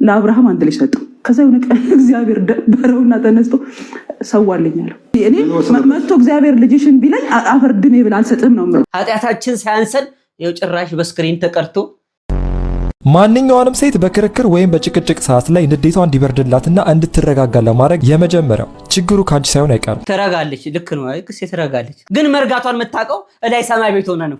ለአብርሃም አንድ ልጅ ሰጠው። ከዛ የሆነ ቀን እግዚአብሔር ደበረውና ተነስቶ ሰዋልኛለሁ። እኔ መጥቶ እግዚአብሔር ልጅሽን ቢለኝ አፈር ድሜ ብላ አልሰጥም ነው ማለት። ኃጢአታችን ሳያንሰን ይኸው ጭራሽ በስክሪን ተቀርቶ ማንኛውንም ሴት በክርክር ወይም በጭቅጭቅ ሰዓት ላይ ንዴቷ እንዲበርድላትና እንድትረጋጋ ለማድረግ የመጀመሪያው ችግሩ ካንቺ ሳይሆን አይቀርም። ተረጋለች። ልክ ነው። አይክስ ተረጋለች። ግን መርጋቷን የምታውቀው እላይ ሰማይ ቤት ሆነ ነው።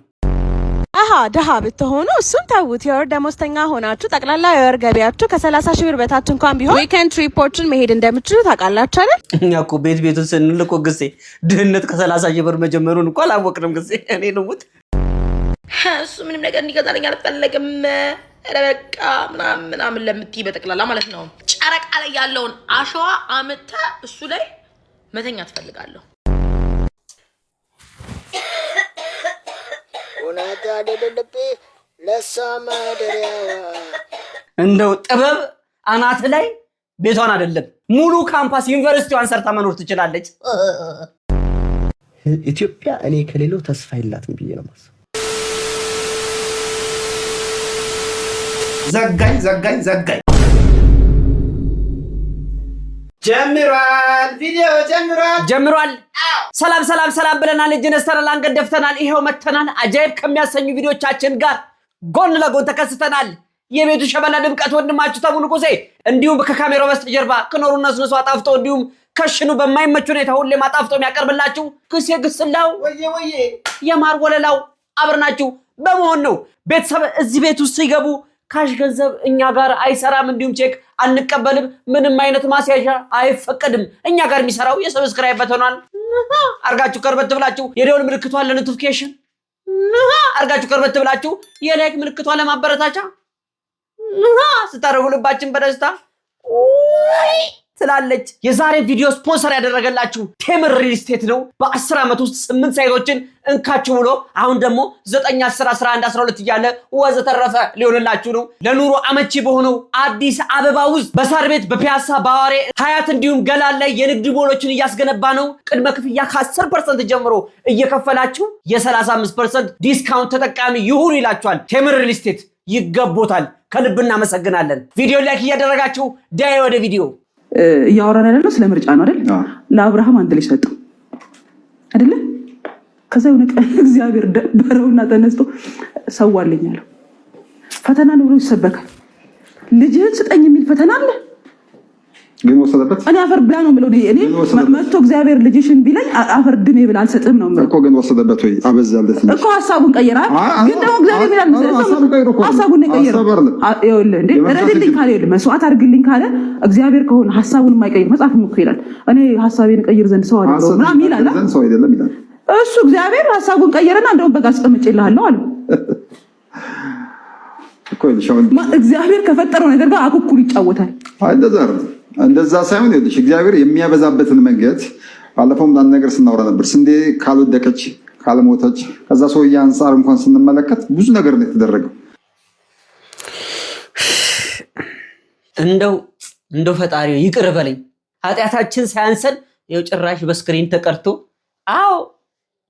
ደሃ ብትሆኑ እሱን ተውት። የወር ደሞዝተኛ ሆናችሁ ጠቅላላ የወር ገቢያችሁ ከ30 ሺህ ብር በታች እንኳን ቢሆን ዊኬንድ ትሪፖችን መሄድ እንደምትችሉ ታውቃላችሁ አይደል? እኛ እኮ ቤቱን ስንል እኮ ግሴ ድህነት ከ30 ሺህ ብር መጀመሩን እኮ አላወቅንም። ግሴ እኔ ነው ሙት እሱ ምንም ነገር እንዲገዛልኝ አልፈለግም። ረበቃ ምናምን ለምትይ በጠቅላላ ማለት ነው። ጨረቃ ላይ ያለውን አሸዋ አመጣ እሱ ላይ መተኛ ትፈልጋለሁ። ኡናታ ደደለበ ለሳማደሪያዋ እንደው ጥበብ አናት ላይ ቤቷን አይደለም ሙሉ ካምፓስ ዩኒቨርሲቲዋን ሰርታ መኖር ትችላለች። ኢትዮጵያ እኔ ከሌለው ተስፋ የላትም ብዬ ነው ማለት። ዘጋኝ ቪዲዮ ጀምሯል። ሰላም ብለናል። እጅ ነስተናል፣ አንገት ደፍተናል። ይሄው መተናል። አጃይብ ከሚያሰኙ ቪዲዮቻችን ጋር ጎን ለጎን ተከስተናል። የቤቱ ሸበላ ድምቀት ወንድማችሁ ተሙሉ ቁሴ እንዲሁም ከካሜራው በስተጀርባ ከኖሩና ስነሱ አጣፍጦ እንዲሁም ከሽኑ በማይመች ሁኔታ ሁሌ ማጣፍጦ የሚያቀርብላችሁ ቁሴ ግስላው ወየ የማር ወለላው አብረናችሁ በመሆን ነው። ቤተሰብ እዚህ ቤት ውስጥ ሲገቡ ካሽ ገንዘብ እኛ ጋር አይሰራም፣ እንዲሁም ቼክ አንቀበልም። ምንም አይነት ማስያዣ አይፈቀድም። እኛ ጋር የሚሰራው የሰብስክራይብ በተኗል አርጋችሁ ከርበት ብላችሁ የደወል ምልክቷን ለኖቲፊኬሽን አርጋችሁ ከርበት ብላችሁ የላይክ ምልክቷን ለማበረታቻ ስታደርጉ ልባችን በደስታ ትላለች። የዛሬ ቪዲዮ ስፖንሰር ያደረገላችሁ ቴምር ሪል ስቴት ነው። በ10 ዓመት ውስጥ 8 ሳይቶችን እንካችሁ ብሎ አሁን ደግሞ 9 10 11 12 እያለ ወዘተረፈ ሊሆንላችሁ ነው። ለኑሮ አመቺ በሆነው አዲስ አበባ ውስጥ በሳር ቤት፣ በፒያሳ፣ በአዋሬ፣ ሀያት እንዲሁም ገላን ላይ የንግድ ቦሎችን እያስገነባ ነው። ቅድመ ክፍያ ከ10% ጀምሮ እየከፈላችሁ የ35% ዲስካውንት ተጠቃሚ ይሁኑ ይላችኋል። ቴምር ሪል ስቴት ይገቦታል። ከልብ እናመሰግናለን። ቪዲዮ ላይክ እያደረጋችሁ ዳይ ወደ ቪዲዮ እያወራን ያለው ስለ ምርጫ ነው አይደል? ለአብርሃም አንድ ልጅ ሰጠው አይደለ? ከዛ የሆነ ቀን እግዚአብሔር ደበረውና ተነስቶ ሰዋልኛለሁ። ፈተና ነው ብሎ ይሰበካል። ልጅህን ስጠኝ የሚል ፈተና አለ። ግን ወሰደበት። እኔ አፈር ብላ ነው የምለው። እኔ መጥቶ እግዚአብሔር ልጅሽን ቢለኝ አፈር ድሜ ብላ አልሰጥም ነው የምለው እኮ። ግን ወሰደበት ወይ አበዛለት እኮ። ሐሳቡን ቀየራ። ግን ደግሞ እግዚአብሔር ይላል ሐሳቡን ቀየራ። ይኸውልህ እንዴ ረድልኝ ካለ ይኸውልህ መስዋዕት አድርግልኝ ካለ እግዚአብሔር ከሆነ ሐሳቡን የማይቀይር መጽሐፍም እኮ ይላል እኔ ሐሳቤን ቀይር ዘንድ ሰው አይደለም ምናምን ይላል። ሰው አይደለም ይላል እሱ። እግዚአብሔር ሐሳቡን ቀየረና እንደውም በቃ አስቀምጬልሃለሁ አለ እኮ። ይልሻው እግዚአብሔር ከፈጠረው ነገር ጋር አኩኩል ይጫወታል። እንደዛ ሳይሆን ይልሽ እግዚአብሔር የሚያበዛበትን መንገድ ባለፈው አንድ ነገር ስናወራ ነበር። ስንዴ ካልወደቀች ካልሞተች ከዛ ሰውዬ አንፃር እንኳን ስንመለከት ብዙ ነገር ነው የተደረገው። እንደው ፈጣሪው ይቅር በለኝ። ኃጢአታችን ሳያንሰን ይኸው ጭራሽ በስክሪን ተቀርቶ አዎ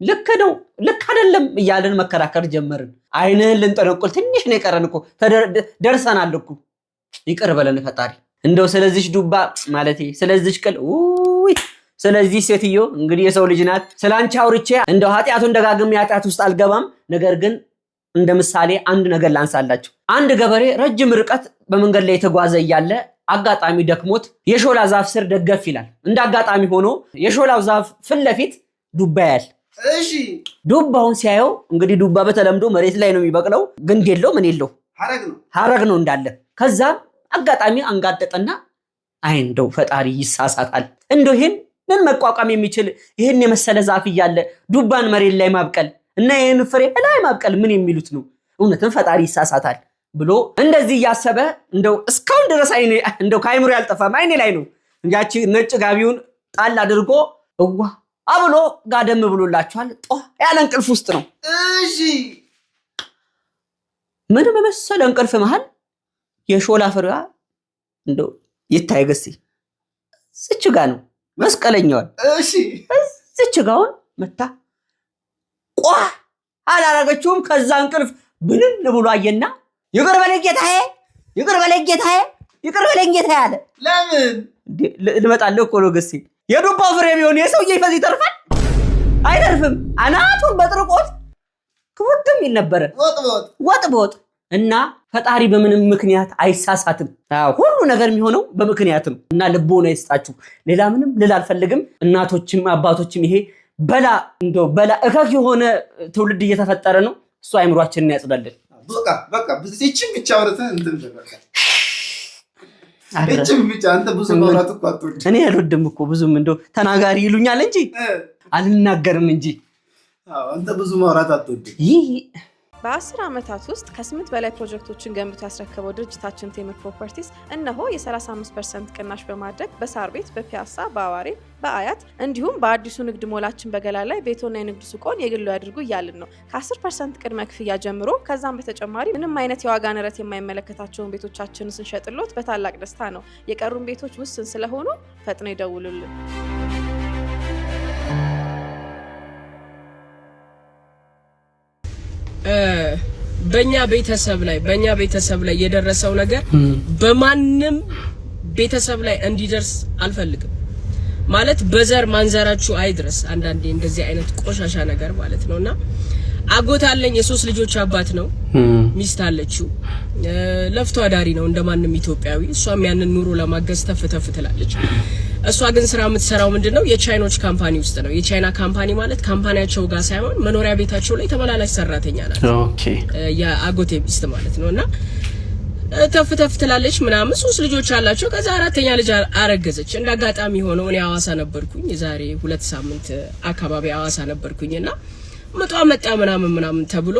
ልክ ነው ልክ አይደለም እያልን መከራከር ጀመርን። አይንህን ልንጠነቁል ትንሽ ነው የቀረን እኮ ደርሰናል እኮ። ይቅር በለን ፈጣሪ። እንደው ስለዚህ ዱባ ማለቴ ስለዚህ ቅል ስለዚህ ሴትዮ እንግዲህ የሰው ልጅ ናት። ስላንቺ አውርቼ እንደው ኃጢአቱን ደጋግሜ ኃጢአት ውስጥ አልገባም። ነገር ግን እንደ ምሳሌ አንድ ነገር ላንሳላችሁ። አንድ ገበሬ ረጅም ርቀት በመንገድ ላይ የተጓዘ እያለ አጋጣሚ ደክሞት የሾላ ዛፍ ስር ደገፍ ይላል። እንደ አጋጣሚ ሆኖ የሾላው ዛፍ ፊት ለፊት ዱባ ያያል። እሺ ዱባውን ሲያየው እንግዲህ ዱባ በተለምዶ መሬት ላይ ነው የሚበቅለው፣ ግንድ የለው ምን የለው ሐረግ ነው እንዳለ። ከዛ አጋጣሚ አንጋጠጠና አይ እንደው ፈጣሪ ይሳሳታል፣ እንደው ይሄንን መቋቋም የሚችል ይሄን የመሰለ ዛፍ እያለ ዱባን መሬት ላይ ማብቀል እና ይሄን ፍሬ ላይ ማብቀል ምን የሚሉት ነው? እውነትም ፈጣሪ ይሳሳታል ብሎ እንደዚህ እያሰበ እንደው እስካሁን ድረስ አይኔ እንደው ከአይምሮ ያልጠፋም አይኔ ላይ ነው። ያቺ ነጭ ጋቢውን ጣል አድርጎ እዋ አብሎ ጋደም ብሎላችኋል። ያለ እንቅልፍ ውስጥ ነው። እሺ ምን በመሰለ እንቅልፍ መሃል የሾላ ፍሬዋ እንደው ይታይ ገሲ ስችጋ ነው መስቀለኛዋል። እሺ ስችጋውን መታ ቋ አላረገችውም። ከዛ እንቅልፍ ብንን ብሎ አየና ይቅር በለኝ ጌታዬ ይቅር በለኝ ጌታ ያለ ለምን ልመጣለሁ እኮ ነው ገሴ የዱባው ፍሬ ቢሆን የሰውዬ ፈዚ ይተርፋል አይተርፍም አናቱን በጥርቆት ክውትም ይል ነበር ወጥ እና ፈጣሪ በምንም ምክንያት አይሳሳትም ሁሉ ነገር የሚሆነው በምክንያት ነው እና ልቦና ይስጣችሁ ሌላ ምንም ልል አልፈልግም እናቶችም አባቶችም ይሄ በላ እከክ የሆነ ትውልድ እየተፈጠረ ነው እሱ አይምሯችንን ያጽዳልን በቃ እቺን ብቻ ወርተህ እንትን በቃ እቺን ብቻ አንተ ብዙ ማውራት እኮ አትወድ እኔ አልወድም እኮ ብዙም እንደው ተናጋሪ ይሉኛል እንጂ አልናገርም እንጂ አንተ ብዙ ማውራት አትወድ በ10 ዓመታት ውስጥ ከ8 በላይ ፕሮጀክቶችን ገንብቶ ያስረከበው ድርጅታችን ቴምር ፕሮፐርቲስ እነሆ የ35% ቅናሽ በማድረግ በሳር ቤት በፒያሳ በአዋሬ በአያት እንዲሁም በአዲሱ ንግድ ሞላችን በገላ ላይ ቤቶና የንግድ ሱቆን የግሉ ያድርጉ እያልን ነው ከ10% ቅድመ ክፍያ ጀምሮ ከዛም በተጨማሪ ምንም አይነት የዋጋ ንረት የማይመለከታቸውን ቤቶቻችንን ስንሸጥሎት በታላቅ ደስታ ነው የቀሩን ቤቶች ውስን ስለሆኑ ፈጥነው ይደውሉልን በእኛ ቤተሰብ ላይ የደረሰው ነገር በማንም ቤተሰብ ላይ እንዲደርስ አልፈልግም ማለት በዘር ማንዘራችሁ አይድረስ አንዳንዴ እንደዚህ አይነት ቆሻሻ ነገር ማለት ነውና አጎት አለኝ የሶስት ልጆች አባት ነው ሚስት አለችው ለፍቶ አዳሪ ነው እንደማንም ኢትዮጵያዊ እሷም ያንን ኑሮ ለማገዝ ተፍተፍ ትላለች እሷ ግን ስራ የምትሰራው ምንድነው የቻይኖች ካምፓኒ ውስጥ ነው የቻይና ካምፓኒ ማለት ካምፓኒያቸው ጋር ሳይሆን መኖሪያ ቤታቸው ላይ ተመላላሽ ሰራተኛ ናት ኦኬ የአጎቴ ሚስት ማለት ነውና ተፍተፍ ትላለች ምናምን ሶስት ልጆች አላቸው ከዛ አራተኛ ልጅ አረገዘች እንዳጋጣሚ ሆኖ እኔ አዋሳ ነበርኩኝ የዛሬ 2 ሳምንት አካባቢ አዋሳ ነበርኩኝና መጣ ምናምን ተብሎ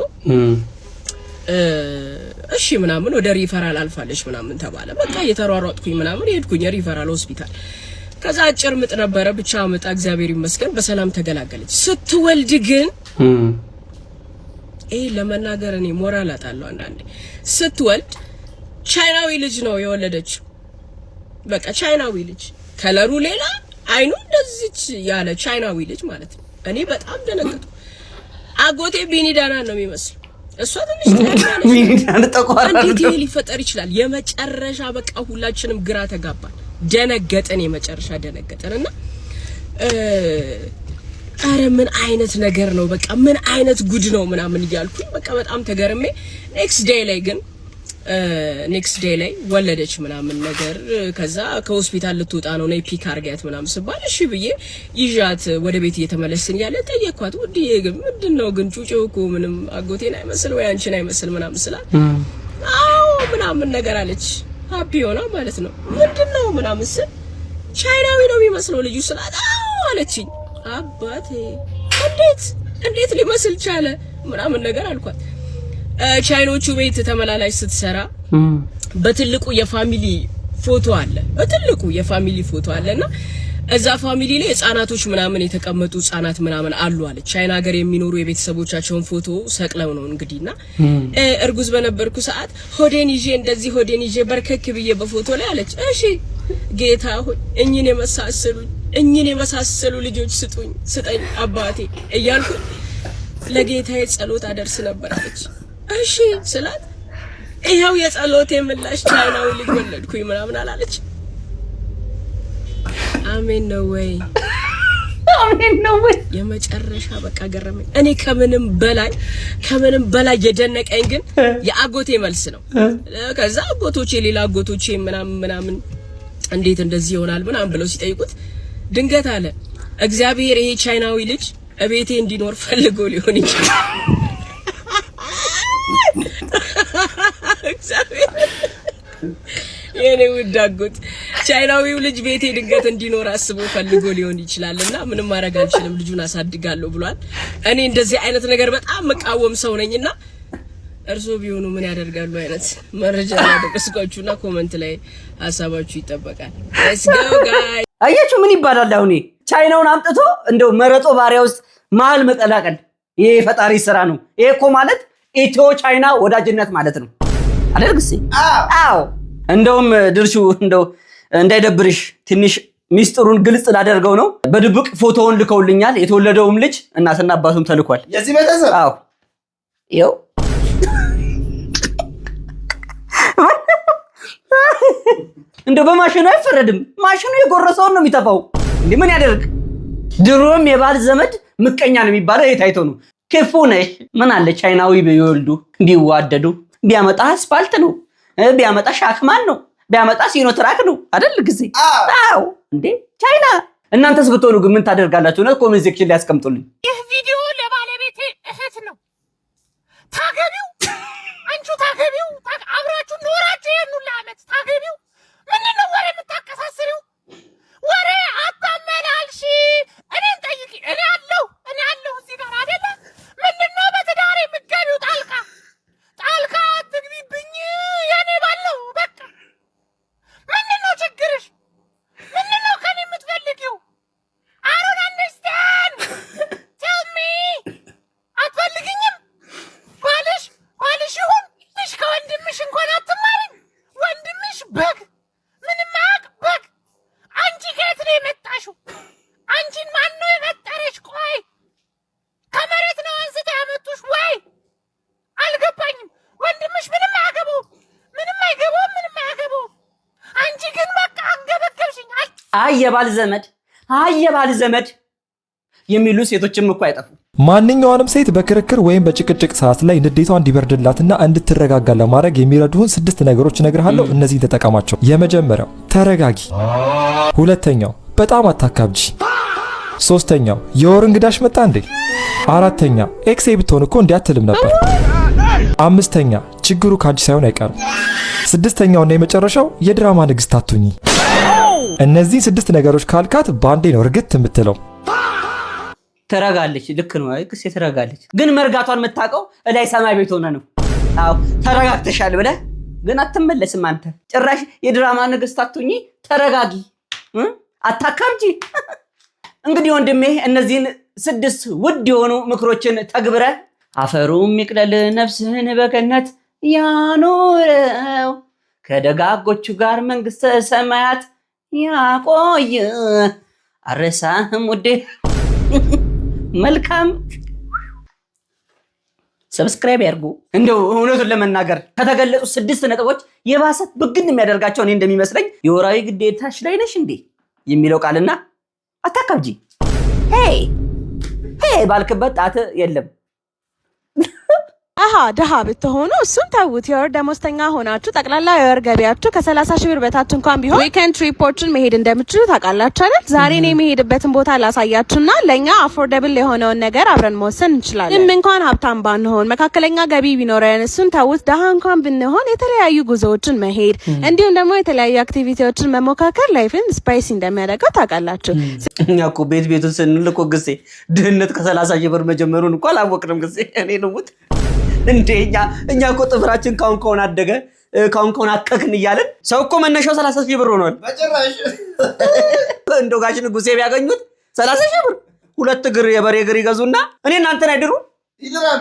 እሺ ምናምን ወደ ሪፈራል አልፋለች ምናምን ተባለ በቃ እየተሯሯጥኩኝ ምናምን ሄድኩኝ ሪፈራል ሆስፒታል ከዛ አጭር ምጥ ነበረ ብቻ መጣ እግዚአብሔር ይመስገን በሰላም ተገላገለች ስትወልድ ግን ለመናገር እኔ ሞራል አጣለሁ አንዳንዴ ስትወልድ ቻይናዊ ልጅ ነው የወለደችው በቃ ቻይናዊ ልጅ ከለሩ ሌላ አይኑ እንደዚህ ያለ ቻይናዊ ልጅ ማለት ነው እኔ በጣም ደነገጥኩ አጎቴ ቢኒዳና ነው የሚመስለው እሷ ትንሽ ቢኒዳና ተቋራ እንዴት ይሄ ሊፈጠር ይችላል የመጨረሻ በቃ ሁላችንም ግራ ተጋባን ደነገጠን የመጨረሻ ደነገጠንና አረ ምን አይነት ነገር ነው በቃ ምን አይነት ጉድ ነው ምናምን ይያልኩኝ በቃ በጣም ተገርሜ ኔክስት ዴይ ላይ ወለደች ምናምን ነገር ከዛ ከሆስፒታል ልትወጣ ነው ነይ ፒክ አርጋት ምናምን ስባል እሺ ብዬ ይዣት ወደ ቤት እየተመለስን ያለ ጠየቅኳት ውድዬ ግን ምንድነው ግን ጩጬው እኮ ምንም አጎቴን አይመስል ወይ አንቺን አይመስል ምናምን ስላት አዎ ምናምን ነገር አለች ሃፒ ሆና ማለት ነው ምንድነው ምናምን ስል ቻይናዊ ነው የሚመስለው ልጁ ስላት አዎ አለችኝ አባቴ እንዴት ሊመስል ቻለ ምናምን ነገር አልኳት ቻይኖቹ ቤት ተመላላሽ ስትሰራ በትልቁ የፋሚሊ ፎቶ አለና እዛ ፋሚሊ ላይ ህፃናቶች ምናምን የተቀመጡ ህፃናት ምናምን አሉ አለች ቻይና ሀገር የሚኖሩ የቤተሰቦቻቸውን ፎቶ ሰቅለው ነው እንግዲህና እርጉዝ በነበርኩ ሰዓት ሆዴን ይዤ በርከክ ብዬ በፎቶ ላይ አለች እሺ ጌታ ሆይ እኝን የመሳሰሉ ልጆች ስጠኝ አባቴ እያልኩ ለጌታዬ ጸሎት አደርስ ነበር አለች እሺ ስላት ይሄው የጸሎቴ ምላሽ ቻይናዊ ልጅ ወለድኩኝ ምናምን አላለች አሜን ነው ወይ የመጨረሻ በቃ ገረመኝ እኔ ከምንም በላይ የደነቀኝ ግን የአጎቴ መልስ ነው ከዛ ሌላ አጎቶቼ ምናምን እንዴት እንደዚህ ይሆናል ምናምን ብለው ሲጠይቁት ድንገት አለ እግዚአብሔር ይሄ ቻይናዊ ልጅ እቤቴ እንዲኖር ፈልጎ ሊሆን ይችላል እግዚአብሔር የኔ ውዳጎት ቻይናዊው ልጅ ቤቴ ድንገት እንዲኖር አስቦ ፈልጎ ሊሆን ይችላልና ምንም ማድረግ አልችልም ልጁን አሳድጋለሁ ብሏል እኔ እንደዚህ አይነት ነገር በጣም መቃወም ሰው ነኝና እርሶ ቢሆኑ ምን ያደርጋሉ አይነት መረጃ ያደረስኳችሁና ኮሜንት ላይ ሐሳባችሁ ይጠበቃል let's go guys አያችሁ ምን ይባላል አሁን ቻይናውን አምጥቶ እንደው መረጦ ባሪያ ውስጥ መሀል መቀላቀል ይሄ ፈጣሪ ስራ ነው ይሄ እኮ ማለት ኢትዮ ቻይና ወዳጅነት ማለት ነው አደርግስ አዎ እንደውም ድርሹ እንደው እንዳይደብርሽ ትንሽ ሚስጥሩን ግልጽ ላደርገው ነው በድብቅ ፎቶውን ልከውልኛል የተወለደውም ልጅ እናትና አባቱም ተልኳል የዚህ ቤተሰብ አዎ ይው እንደው በማሽኑ አይፈረድም። ማሽኑ የጎረሰውን ነው የሚተፋው። እንዴ ምን ያደርግ? ድሮም የባል ዘመድ ምቀኛ ነው የሚባለው የታይቶ ነው። ክፉ ነሽ ምን አለ ቻይናዊ ቢወልዱ ቢዋደዱ ቢያመጣ አስፋልት ነው ቢያመጣ ሻክማን ነው ቢያመጣ ሲኖትራክ ነው አይደል ጊዜ አዎ እንዴ ቻይና እናንተስ ብትሆኑ ግን ምን ታደርጋላችሁ ነው ኮሜንት ሴክሽን ላይ አስቀምጡልኝ ይህ ቪዲዮ ለባለቤቴ እህት ነው ታገቢው አንቺ ታገቢው አብራችሁ ኖራችሁ የኑላ አመት ታገቢው ምንድነው ወሬ የምታቀሳስሪው ወሬ አታመላልሺ እኔን ጠይቂ እኔ አለሁ እዚህ ጋር አይደለ ምንድነው በትዳሬ የምትገቢው ጣልቃ አትግቢብኝ የኔ ባለው በቃ ምንድነው ችግርሽ ምንድነው ከኔ የምትፈልጊው I don't understand tell me አትፈልጊኝም ባልሽ ይሁን ልሽ ከወንድምሽ እንኳን አትማሪም ወንድምሽ በግ ምንም አያውቅ በግ አንቺ ከየት ነው የመጣሽው አንቺን ማን ነው የፈጠረሽ ቆይ ከመሬት ነው አንስተው ያመጡሽ ወይ አልገባኝም ወንድምሽ ምንም አያገባው አንቺ ግን በቃ አንገበገብሽኝ አይ የባል ዘመድ የሚሉ ሴቶችም እኮ አይጠፉ ማንኛውንም ሴት በክርክር ወይም በጭቅጭቅ ሰዓት ላይ ንዴቷ እንዲበርድላትና እንድትረጋጋ ለማድረግ የሚረዱህን 6 ነገሮች እነግርሃለሁ። እነዚህን ተጠቀማቸው። የመጀመሪያው ተረጋጊ። ሁለተኛው በጣም አታካብጂ። ሶስተኛው የወር እንግዳሽ መጣ እንዴ? አራተኛ ኤክሴ ብትሆን እኮ እንዲያትልም ነበር። አምስተኛ ችግሩ ካንቺ ሳይሆን አይቀርም። ስድስተኛውና የመጨረሻው የድራማ ንግስት አትሁኚ። እነዚህ 6 ነገሮች ካልካት ባንዴ ነው እርግጥ የምትለው። ተረጋለች። ልክ ነው። አይ ክስ ተረጋለች። ግን መርጋቷን የምታውቀው እላይ ሰማይ ቤት ሆነ ነው። አዎ ተረጋግተሻል ብለህ ግን አትመለስም አንተ። ጭራሽ የድራማ ንግስት አትሁኚ። ተረጋጊ፣ አታካብጂ። እንግዲህ ወንድሜ እነዚህን 6 ውድ የሆኑ ምክሮችን ተግብረህ አፈሩም ይቅለል ነፍስህን በገነት ያኖረው ከደጋጎቹ ጋር መንግስተ ሰማያት ያቆይ። አረሳህም ውዴ። መልካም ሰብስክራይብ ያርጉ። እንደው እውነቱን ለመናገር ከተገለጹ 6 ነጥቦች የባሰት ብግን የሚያደርጋቸው እኔ እንደሚመስለኝ የወራዊ ግዴታሽ ላይ ነሽ እንዴ የሚለው ቃልና አታካብጂ ሄይ ባልክበት ጣት የለም። አሃ ደሃ ብትሆኑ እሱን ተውት። የወር ደሞዝተኛ ሆናችሁ ጠቅላላ የወር ገቢያችሁ ከ30 ሺህ ብር በታች እንኳን ቢሆን ዊኬንድ ትሪፖችን መሄድ እንደምትችሉ ታውቃላችሁ አይደል? ዛሬ እኔ የምሄድበትን ቦታ ላሳያችሁና ለኛ አፎርደብል የሆነውን ነገር አብረን መወሰን እንችላለን። ምንም እንኳን ሀብታም ባንሆን መካከለኛ ገቢ ቢኖረን እሱን ተውት። ደሃ እንኳን ብንሆን የተለያዩ ጉዞዎችን መሄድ እንዲሁም ደግሞ የተለያዩ አክቲቪቲዎችን መሞካከር ላይፍን ስፓይሲ እንደሚያደርገው ታውቃላችሁ። እኛ እኮ ቤቱን ስንል እኮ ጊዜ ድህነት ከ30 ሺህ ብር መጀመሩን እኮ አላወቅንም። ጊዜ እኔ ልሙት እንዴ እኛ እኮ ጥፍራችን ካሁን አደገ ካሁን አከክን እያለን ሰው እኮ መነሻው 30 ሺህ ብር ሆኗል። በጭራሽ እንደው ጋሽ ንጉሴ ቢያገኙት 30 ሺህ ብር 2 እግር የበሬ እግር ይገዙና እኔ እናንተን አይድሩ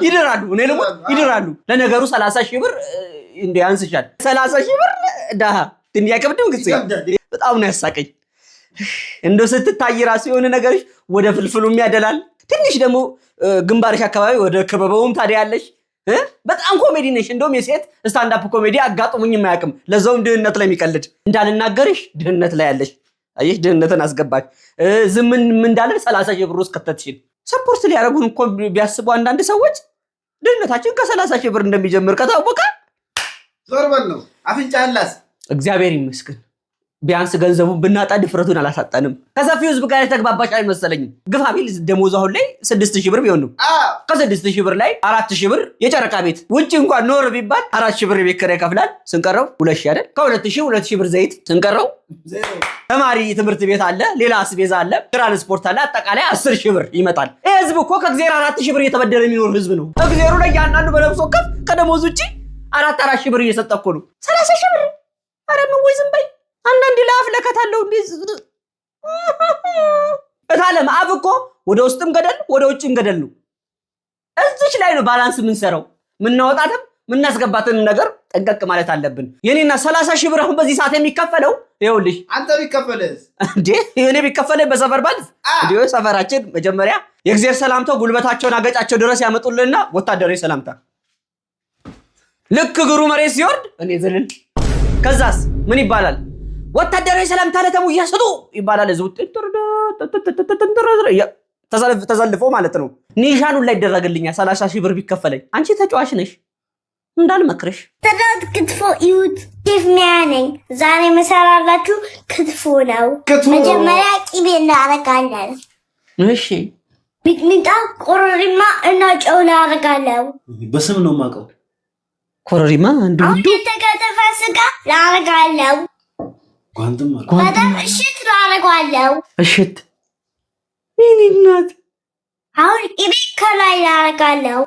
ይድራሉ። እኔ ልሙት ይድራሉ። ለነገሩ 30 ሺህ ብር እንዴ ያንስሻል። 30 ሺህ ብር ዳሃ እንዴ ያከብድም ጊዜ በጣም ነው ያሳቀኝ። እንደው ስትታይ ራሱ የሆነ ነገርሽ ወደ ፍልፍሉም ያደላል። ትንሽ ደግሞ ግንባርሽ አካባቢ ወደ ከበበውም ታዲያለሽ። በጣም ኮሜዲ ነሽ። እንደውም የሴት ስታንድ አፕ ኮሜዲ አጋጥሙኝ የማያውቅም። ለዛውም ድህነት ላይ የሚቀልድ እንዳልናገርሽ ድህነት ላይ ያለሽ አይሽ ድህነትን አስገባች። ዝምን ምን እንዳለ 30 ሺህ ብር ውስጥ ከተትሽን ሰፖርት ሊያረጉን እኮ ቢያስቡ አንዳንድ ሰዎች ድህነታችን ከ30 ሺህ ብር እንደሚጀምር ከታወቀ ዞር በል ነው አፍንጫላስ። እግዚአብሔር ይመስገን ቢያንስ ገንዘቡን ብናጣ ድፍረቱን አላሳጣንም። ከሰፊው ህዝብ ጋር የተግባባሽ አይመስለኝም። ግፋ ቢል ደሞዙ አሁን ላይ 6000 ብር ቢሆን ነው። ከ6000 ብር ላይ 4000 ብር የጨረቃ ቤት ውጪ እንኳን ኖር ቢባል 4000 ብር የቤት ኪራይ ይከፍላል። ስንቀረው 2000 አይደል? ከ2000 ብር ዘይት ስንቀረው ተማሪ ትምህርት ቤት አለ፣ ሌላ አስቤዛ አለ፣ ትራንስፖርት አለ። አጠቃላይ 10000 ብር ይመጣል። ይሄ ህዝብ እኮ ከእግዚአብሔር 4000 ብር እየተበደረ የሚኖር ህዝብ ነው። እግዚአብሔሩ ላይ ያንዳንዱ በለብሶ ከፍ ከደሞዝ ውጪ 4000 ብር እየሰጠ እኮ ነው። 30000 ብር አረ ምን ወይ ዝም በይ። አንዳንድ ላፍ ለከታለው እንዴ እታለም አፍ እኮ ወደ ውስጥም ገደል ወደ ውጭም ገደል ነው። እዚች ላይ ነው ባላንስ ምን ሰራው ምን እናወጣተም ምን እናስገባተን ነገር ጠንቀቅ ማለት አለብን። የኔና 30 ሺህ ብር አሁን በዚህ ሰዓት የሚከፈለው ይኸውልሽ አንተ ቢከፈልስ እንዴ የኔ ቢከፈለ በሰፈር ባል እንዴ ሰፈራችን መጀመሪያ የእግዚአብሔር ሰላምታው ጉልበታቸውን አገጫቸው ድረስ ያመጡልና ወታደራዊ ሰላምታ ልክ እግሩ መሬት ሲወርድ እኔ ዝልል ከዛስ ምን ይባላል? ወታደራዊ ሰላምታ ለተሙ እያሰጡ ይባላል። ህዝቡ ተሰልፎ ማለት ነው። ኒሻኑን ላይ ይደረግልኛል 30 ሺህ ብር ቢከፈለኝ። አንቺ ተጫዋች ነሽ እንዳልመክርሽ። ተዳት ክትፎ ይውት ሼፍ ሚያ ነኝ። ዛሬ መሰራላችሁ ክትፎ ነው። መጀመሪያ ቅቤ እናደርጋለን። እሺ ሚጥሚጣ፣ ኮረሪማ እና ጨው እናደርጋለሁ። በስም ነው የማውቀው። ኮረሪማ እንዱ የተከተፈ ስጋ እናደርጋለሁ። በጣም እሽት እናደርጋለሁ። እሽት ይሄ እናት። አሁን ቅቤ ከላይ እናደርጋለሁ።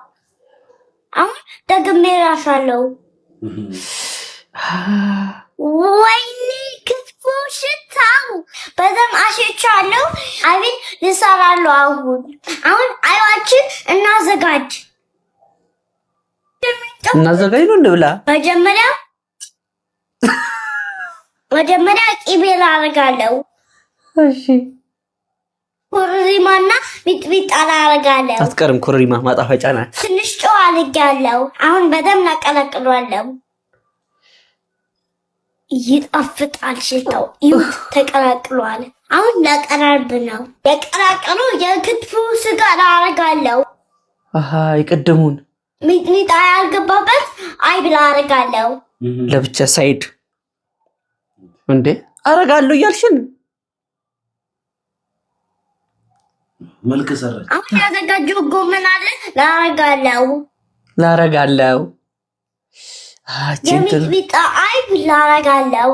አሁን ደግሜ እራሳለሁ። ወይኔ ክትፎ ሽታው በጣም አሽቻለሁ። አቤት ልሰራለሁ። አሁን አይዋችን እናዘጋጅ ነው እንብላ። መጀመሪያ ቅቤ ላደርጋለሁ። እሺ ኮረሪማና ሚጥሚጣ ላደርጋለሁ። አትቀርም ኮረሪማ ማጣፈጫ ናት። ትንሽ ጨው አድርጋለሁ። አሁን በደንብ ላቀላቅሏለሁ። ይጣፍጣል ሽታው። ይሁት ተቀላቅሏል። አሁን ላቀራርብ ነው። የቀላቀሉ የክትፎ ስጋ ላደርጋለሁ። ይቅድሙን ሚጥሚጣ ያልገባበት አይብ ላደርጋለሁ። ለብቻ ሳይድ እንዴ አረጋለሁ እያልሽን መልክ ሰራች። አሁን ያዘጋጀው ጎመን አለ ላረጋለሁ። የሚጥሚጣ አይብ ላረጋለሁ።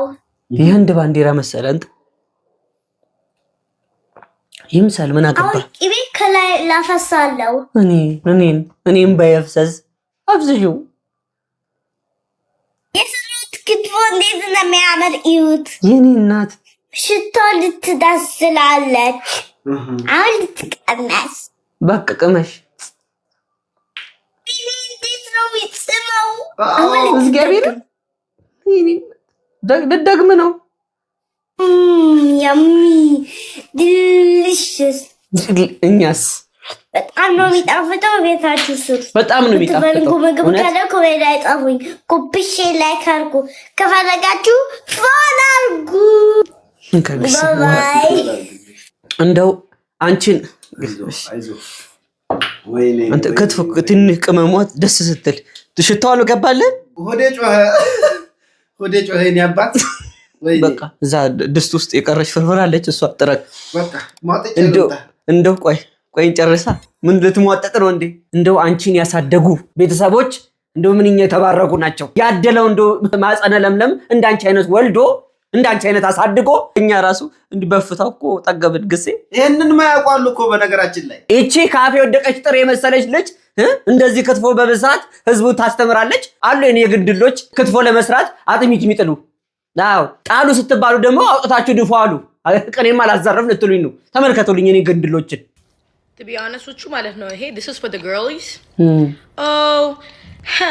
የህንድ ባንዲራ መሰለንት ይምሰል። ምን አገባ? አሁን ቅቤ ከላይ ላፈሳለሁ። እኔም በየፍሰዝ አብዝሽው። የሰሩት ክትፎ እንዴት እንደሚያምር እዩት። የኔ እናት ሽቶ ልትዳስላለች። አሁን ልትቀመስ። በቃ ቅመሽ። እንዴት ነው የሚጥመው? እግዚአብሔር ደግም ነው። ያሚ ዲሊሽስ። እኛስ በጣም ነው የሚጣፍጠው። ቤታችሁ ስሩ። በጣም ነው የሚጣፍጠው። ምግብ ካለ ኮሜዳ አይጣፉኝ። ኮፒሼ ላይ ካርጉ ከፈለጋችሁ ፎሎ አድርጉ። ባይ እንደው አንቺን አንተ ክትፎ ትንሽ ቅመሟት ደስ ስትል ሽታው አልገባልህ። ሆዴ ጮኸ። እኔ አባት በቃ እዛ ድስት ውስጥ የቀረች ፍርፍር አለች። እሷ ጥረግ በቃ ማጥጭ። እንደው ቆይ እንጨርሳ። ምን ልትሟጠጥ ነው እንዴ? እንደው አንቺን ያሳደጉ ቤተሰቦች እንደው ምንኛ የተባረኩ ናቸው። ያደለው እንደው ማጸነ ለምለም እንዳንቺ አይነት ወልዶ እንዳንቺ አይነት አሳድጎ እኛ ራሱ እንዲህ በፍታው እኮ ጠገብን። ግሴ ይሄንን ማያውቋሉ እኮ በነገራችን ላይ። እቺ ካፌ ወደቀች ጥሬ የመሰለች ልጅ እንደዚህ ክትፎ በመስራት ህዝቡ ታስተምራለች አሉ። የኔ የግድሎች ክትፎ ለመስራት አጥሚት የሚጥሉ አዎ፣ ጣሉ ስትባሉ ደግሞ አውጥታችሁ ድፎ አሉ። ቅኔማ አላዘረፍ ልትሉኝ ነው። ተመልከቱልኝ የኔ ግድሎችን ቢያነሶቹ ማለት ነው። ይሄ this is for the girlies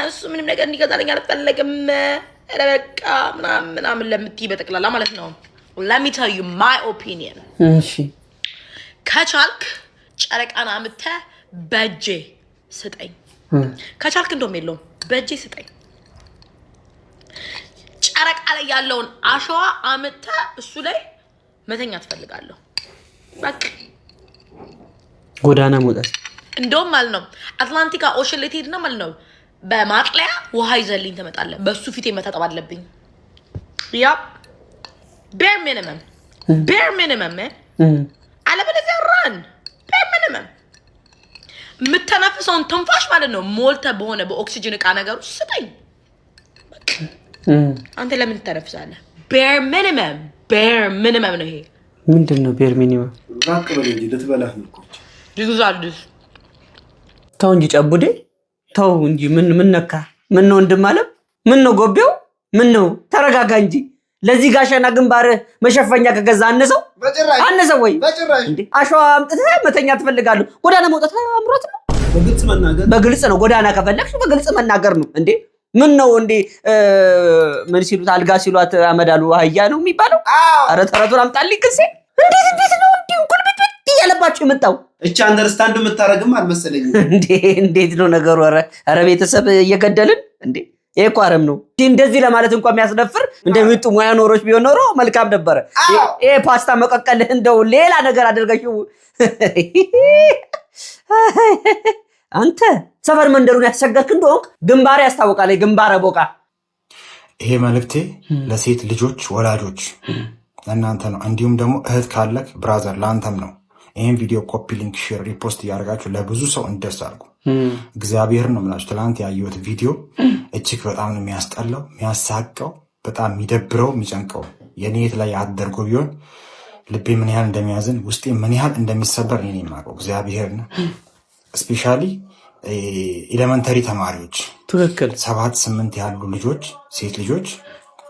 እሱ ምንም ነገር እንዲገዛልኝ አልፈለግም። በቃ ምናምን ለምትይ በጠቅላላ ማለት ነው። let me tell you my opinion። እሺ ከቻልክ ጨረቃና አምጥተህ በእጄ ስጠኝ። ከቻልክ እንደውም የለውም በእጄ ስጠኝ። ጨረቃ ላይ ያለውን አሸዋ አምጥተህ እሱ ላይ መተኛ ትፈልጋለሁ። በቃ ጎዳና መውጣት እንደውም ማለት ነው አትላንቲካ ኦሽን ላይ ትሄድና ማለት ነው በማጥለያ ውሃ ይዘልኝ ትመጣለህ። በሱ ፊቴ መታጠብ አለብኝ። ያ ቤር ሚኒመም አለበለዚያ ራን ቤር ሚኒመም የምተነፍሰውን ትንፋሽ ማለት ነው ሞልተህ በሆነ በኦክሲጅን እቃ ነገሩ ስጠኝ። አንተ ለምን ትተነፍሳለህ? ቤር ሚኒመም ነው ይሄ። ምንድን ነው ቤር ሚኒመም? ራቅ በል እንጂ ልትበላህ ነው እኮ ድግዛልስ። ተው እንጂ ጨቡዴ ተው እንጂ። ምን ነካ? ምን ነው ወንድማለም? ምን ነው ጎቤው? ምን ነው? ተረጋጋ እንጂ። ለዚህ ጋሻና ግንባር መሸፈኛ ከገዛ አነሰው ወይ እንዴ? አሸዋ አምጥተህ መተኛ ትፈልጋለህ? ጎዳና መውጣት አምሮት ነው? በግልጽ ነው። ጎዳና ከፈለግሽ በግልጽ መናገር ነው እንዴ? ምን ነው እንዴ? ምን ሲሉት አልጋ ሲሏት አመዳሉ አህያ ነው የሚባለው? አረ ተረቱን አምጣልኝ ግሴ። እንዴት ነው እንዴ? ኩልብት ያለባችሁ የመጣው እቺ አንደርስታንድ የምታረግም አልመሰለኝም። እንዴት ነው ነገሩ? አረ ቤተሰብ እየገደልን እንዴ? አረም ነው። እንደዚህ ለማለት እንኳን የሚያስደፍር እንደምጡ ሙያ ኖሮች ቢሆን ኖሮ መልካም ነበረ። ይሄ ፓስታ መቀቀል እንደው ሌላ ነገር አድርገሽው አንተ ሰፈር መንደሩን ያስቸገርክ እንደሆንክ ግንባር ያስታውቃል። ግንባር ቦቃ። ይሄ መልእክቴ ለሴት ልጆች ወላጆች ለእናንተ ነው። እንዲሁም ደግሞ እህት ካለክ ብራዘር ለአንተም ነው። ይህን ቪዲዮ ኮፒ ሊንክ ሼር ሪፖስት እያደረጋችሁ ለብዙ ሰው እንደርስ አድርጉ። እግዚአብሔርን ነው የምላችሁ። ትላንት ያየሁት ቪዲዮ እጅግ በጣም ነው የሚያስጠላው፣ የሚያሳቀው፣ በጣም የሚደብረው፣ የሚጨንቀው። የኔት ላይ አደርጎ ቢሆን ልቤ ምን ያህል እንደሚያዝን ውስጤ ምን ያህል እንደሚሰበር እኔ የማውቀው እግዚአብሔርን። ስፔሻሊ ኤሌመንተሪ ተማሪዎች ትክክል 7-8 ያሉ ልጆች ሴት ልጆች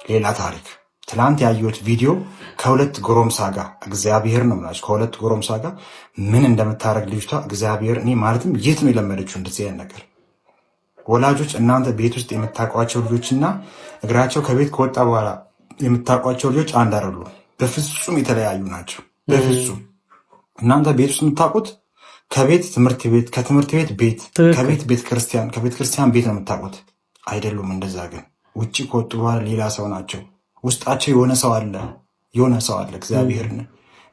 ሌላ ታሪክ። ትላንት ያየሁት ቪዲዮ ከሁለት ጎረምሳ ጋር እግዚአብሔር ነው የምላችሁ ከሁለት ጎረምሳ ጋር ምን እንደምታረግ ልጅቷ እግዚአብሔር። እኔ ማለትም የት ነው የለመደችው እንደዚህ አይነት ነገር? ወላጆች እናንተ ቤት ውስጥ የምታውቋቸው ልጆችና እግራቸው ከቤት ከወጣ በኋላ የምታውቋቸው ልጆች አንድ አይደሉም። በፍጹም የተለያዩ ናቸው። በፍጹም እናንተ ቤት ውስጥ የምታውቁት ከቤት ትምህርት ቤት፣ ከትምህርት ቤት ቤት፣ ከቤት ቤተ ክርስቲያን፣ ከቤተ ክርስቲያን ቤት ነው የምታውቁት። አይደሉም እንደዛ። ግን ውጭ ከወጡ በኋላ ሌላ ሰው ናቸው። ውስጣቸው የሆነ ሰው አለ። እግዚአብሔርን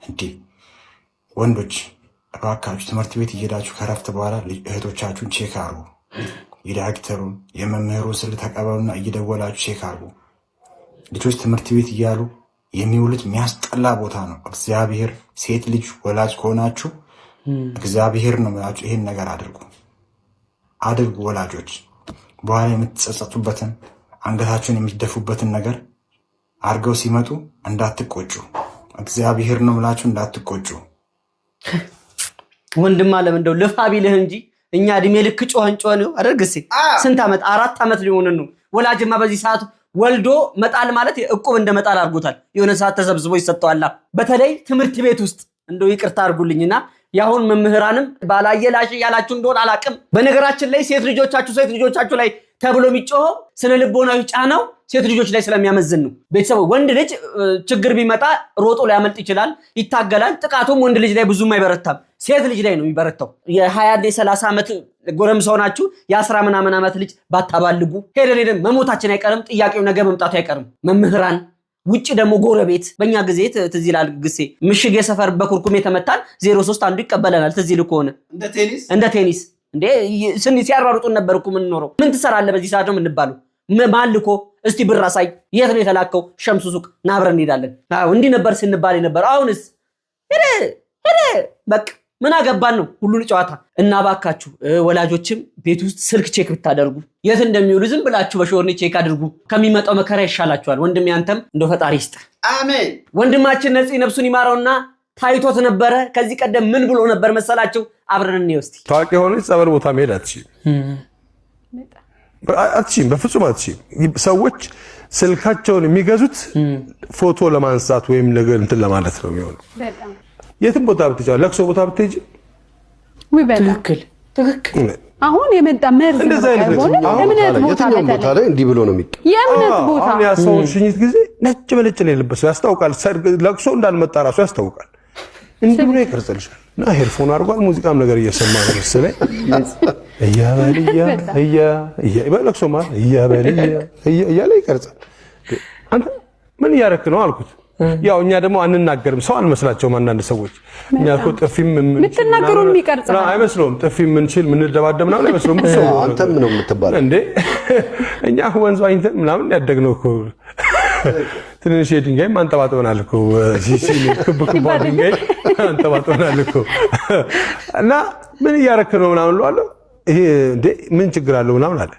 እንዴ ወንዶች እባካችሁ ትምህርት ቤት እየሄዳችሁ ከረፍት በኋላ እህቶቻችሁን ቼክ አርጉ። የዳይሬክተሩን የመምህሩን ስልክ ተቀበሉና እየደወላችሁ ቼክ አርጉ። ልጆች ትምህርት ቤት እያሉ የሚውሉት የሚያስጠላ ቦታ ነው። እግዚአብሔር ሴት ልጅ ወላጅ ከሆናችሁ እግዚአብሔር ነው የምላችሁ ይሄን ነገር አድርጉ ወላጆች። በኋላ የምትጸጸቱበትን አንገታችሁን የሚደፉበትን ነገር አርገው ሲመጡ እንዳትቆጩ። እግዚአብሔር ነው የምላችሁ እንዳትቆጩ። ወንድም አለም እንደው ልፋ ቢልህ እንጂ እኛ እድሜ ልክ ጮኸን ነው አደርግሴ ስንት ዓመት 4 ዓመት ሊሆን ነው። ወላጅማ በዚህ ሰዓት ወልዶ መጣል ማለት እቁብ እንደመጣል አድርጎታል። የሆነ ሰዓት ተሰብስቦ ይሰጠዋል። በተለይ ትምህርት ቤት ውስጥ እንደው ይቅርታ አድርጉልኝና ያሁን መምህራንም ባላየ ላሽ ያላችሁ እንደሆነ አላቅም። በነገራችን ላይ ሴት ልጆቻችሁ ላይ ተብሎ የሚጮኸው ስነ ልቦናዊ ጫናው ሴት ልጆች ላይ ስለሚያመዝን ነው። ቤተሰብ ወንድ ልጅ ችግር ቢመጣ ሮጦ ሊያመልጥ ይችላል፣ ይታገላል። ጥቃቱም ወንድ ልጅ ላይ ብዙም አይበረታም፣ ሴት ልጅ ላይ ነው የሚበረታው። የ20 30 ዓመት ጎረምሳ ሆናችሁ የ10 ምናምን ዓመት ልጅ ባታባልጉ ሄደን መሞታችን አይቀርም። ጥያቄው ነገ መምጣቱ አይቀርም። መምህራን ውጭ ደግሞ ጎረቤት በእኛ ጊዜ ትዝ ይላል ግሴ ምሽግ የሰፈር በኩርኩም የተመታን 03 አንዱ ይቀበለናል። ትዝ ይል ከሆነ እንደ ቴኒስ እንዴ ሲያሯሩጡን ነበር እኮ ምን ኖረው ምን ትሰራለህ በዚህ ሰዓት ነው የምንባለው። ማልኮ እስቲ ብር አሳይ፣ የት ነው የተላከው? ሸምሱ ሱቅ ናብረን እንሄዳለን። አዎ እንዲህ ነበር ስንባል ነበር። አሁንስ ሄደ በቃ ምን አገባን ነው ሁሉን ጨዋታ። እና ባካችሁ ወላጆችም ቤት ውስጥ ስልክ ቼክ ብታደርጉ የት እንደሚውሉ ዝም ብላችሁ በሾርኒ ቼክ አድርጉ። ከሚመጣው መከራ ይሻላችኋል። ወንድም ያንተም እንደው ፈጣሪ ይስጥ። አሜን። ወንድማችን ነፍሱን ይማረውና ታይቶት ነበረ። ከዚህ ቀደም ምን ብሎ ነበር መሰላችሁ? አብረን እንየው እስቲ። ታዋቂ ሆነች ጸበል ቦታ መሄድ አትችይም፣ በፍጹም አትችይም። ሰዎች ስልካቸውን የሚገዙት ፎቶ ለማንሳት ወይም ነገር እንትን ለማለት ነው የሚሆነው። የትም ቦታ ብትሄጂ፣ ለቅሶ ቦታ ብትሄጂ ትክክል። አሁን የመጣ መርዝ እንደዛ አይነት የትኛውም ቦታ ላይ እንዲህ ብሎ ነው የሚቀር። የእምነት ቦታ አሁን ያ ሰው ሽኝት ጊዜ ነጭ በነጭ ነው የለበሰው፣ ያስታውቃል። ለቅሶ እንዳልመጣ ራሱ ያስታውቃል። እንዲህ ብሎ ይቀርጽልሻል። እና ሄድፎን አድርጓል፣ ሙዚቃም ነገር እየሰማ ነው መሰለኝ። ለቅሶ ማለት እያለ ይቀርጻል። አንተ ምን እያደረክ ነው አልኩት። ያው እኛ ደግሞ አንናገርም፣ ሰው አንመስላቸውም። አንዳንድ ሰዎች እኛ እኮ ጥፊም ምትናገሩን የሚቀርጽ አይመስለውም። ጥፊም ምንችል ምንደባደብ ምናምን አይመስለውም። ሰው አንተም ነው የምትባለው እንዴ? እኛ ወንዝ ዋኝተን ምናምን ያደግነው እኮ ትንሽ ድንጋይ አንጠባጥበናል እኮ ክብ ድንጋይ አንጠባጥበናል እኮ። እና ምን እያረክ ነው ምናምን እለዋለሁ። ይሄ እንዴ ምን ችግር አለው ምናምን አለ።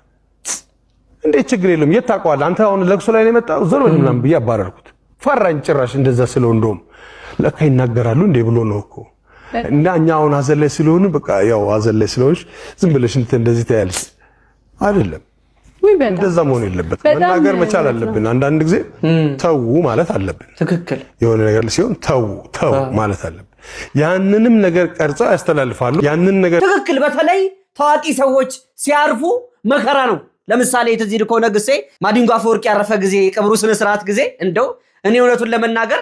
እንዴ ችግር የለውም፣ የት ታውቀዋለህ አንተ? አሁን ለቅሶ ላይ ነው የመጣው ዞር በል ምናምን ብዬ አባረርኩት። ፈራኝ ጭራሽ እንደዛ ስለው እንደውም ለካ ይናገራሉ እንዴ ብሎ ነው እኮ። እና እኛ አሁን ሀዘን ላይ ስለሆኑ በቃ ያው ሀዘን ላይ ስለሆንሽ ዝም ብለሽ እንደዚህ ታያለሽ አይደለም። እንደዛ መሆን የለበትም። መናገር መቻል አለብን። አንዳንድ ጊዜ ተው ማለት አለብን። ትክክል። የሆነ ነገር ሲሆን ተው ማለት አለብን። ያንንም ነገር ቀርጸው ያስተላልፋሉ። ያንን ነገር ትክክል። በተለይ ታዋቂ ሰዎች ሲያርፉ መከራ ነው። ለምሳሌ የተዚህ ከሆነ ግሴ ማዲንጎ አፈወርቅ ያረፈ ጊዜ የቀብሩ ስነ ስርዓት ጊዜ እንደው እኔ እውነቱን ለመናገር